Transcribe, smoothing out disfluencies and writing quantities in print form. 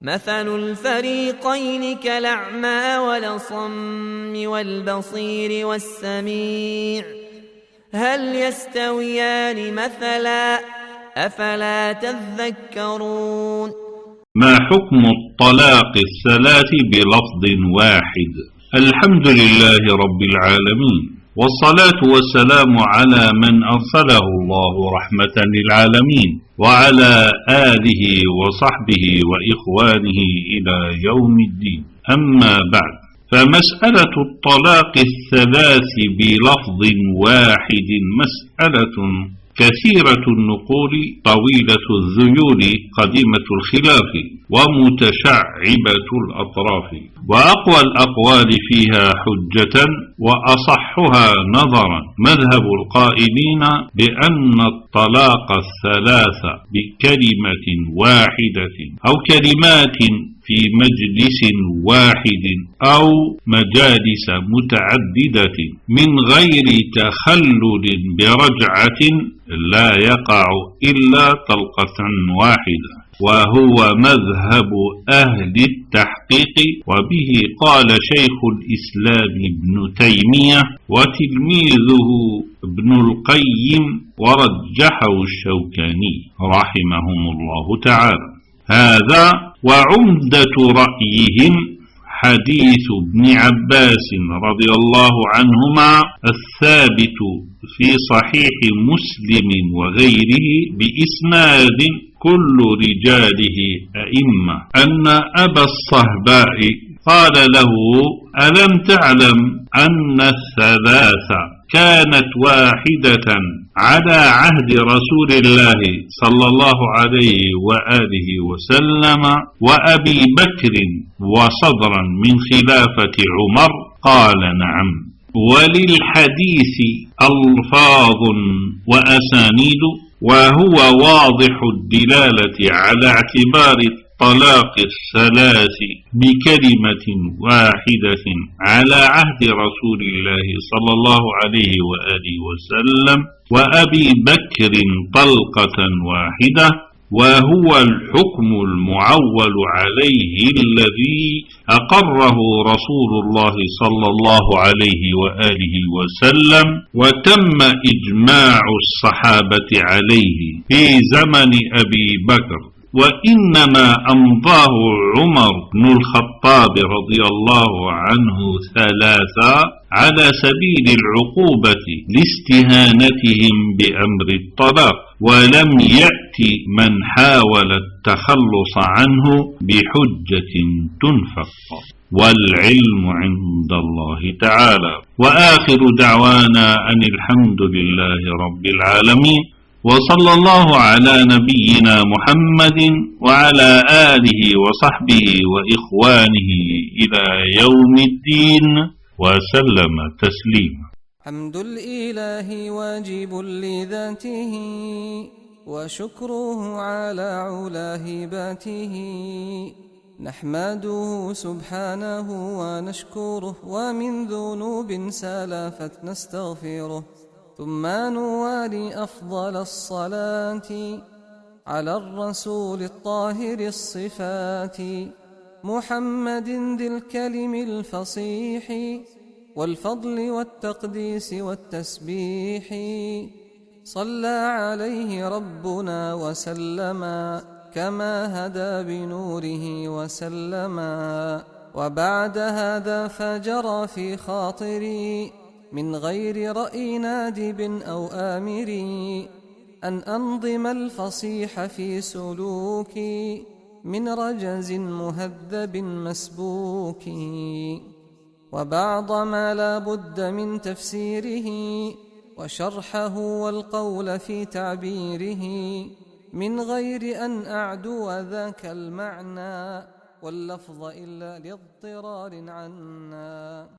مثل الفريقين كالأعمى والأصم والبصير والسميع هل يستويان مثلا أفلا تذكرون. ما حكم الطلاق الثلاث بلفظ واحد؟ الحمد لله رب العالمين، والصلاة والسلام على من أرسله الله رحمة للعالمين وعلى آله وصحبه وإخوانه إلى يوم الدين. أما بعد، فمسألة الطلاق الثلاث بلفظ واحد مسألة كثيرة النقول طويلة الذيول قديمة الخلاف ومتشعبة الأطراف، وأقوى الأقوال فيها حجة وأصحها نظرا مذهب القائلين بأن الطلاق الثلاث بكلمة واحدة أو كلمات في مجلس واحد أو مجالس متعددة من غير تخلل برجعة لا يقع إلا طلقة واحدة، وهو مذهب أهل التحقيق، وبه قال شيخ الإسلام ابن تيمية وتلميذه ابن القيم ورجحه الشوكاني رحمهم الله تعالى. هذا وعمدة رأيهم حديث ابن عباس رضي الله عنهما الثابت في صحيح مسلم وغيره بإسناد كل رجاله أئمة أن أبا الصهباء قال له: ألم تعلم أن الثلاث كانت واحدة على عهد رسول الله صلى الله عليه وآله وسلم وأبي بكر وصدرا من خلافة عمر؟ قال: نعم. وللحديث ألفاظ وأسانيد، وهو واضح الدلالة على اعتبار الطلاق الثلاث بكلمة واحدة على عهد رسول الله صلى الله عليه وآله وسلم وأبي بكر طلقة واحدة، وهو الحكم المعول عليه الذي أقره رسول الله صلى الله عليه وآله وسلم وتم إجماع الصحابة عليه في زمن أبي بكر، وإنما أمضاه عمر بن الخطاب رضي الله عنه ثلاثا على سبيل العقوبة لاستهانتهم بأمر الطلاق، ولم يأتي من حاول التخلص عنه بحجة تنفق، والعلم عند الله تعالى. وآخر دعوانا أن الحمد لله رب العالمين، وصلى الله على نبينا محمد وعلى آله وصحبه وإخوانه إلى يوم الدين وسلم تسليما. حمد الإله واجب لذاته، وشكره على علا هباته. نحمده سبحانه ونشكره، ومن ذنوب سلفت نستغفره. ثم نوالي أفضل الصلاة على الرسول الطاهر الصفات، محمد ذي الكلم الفصيح والفضل والتقديس والتسبيح. صلى عليه ربنا وسلما كما هدى بنوره وسلما. وبعد هذا فجرى في خاطري من غير رأي نادب أو آمر أن أنظم الفصيح في سلوكي من رجز مهذب مسبوك. وبعض ما لا بد من تفسيره وشرحه والقول في تعبيره من غير أن أعدو ذاك المعنى واللفظ إلا لاضطرار عنا.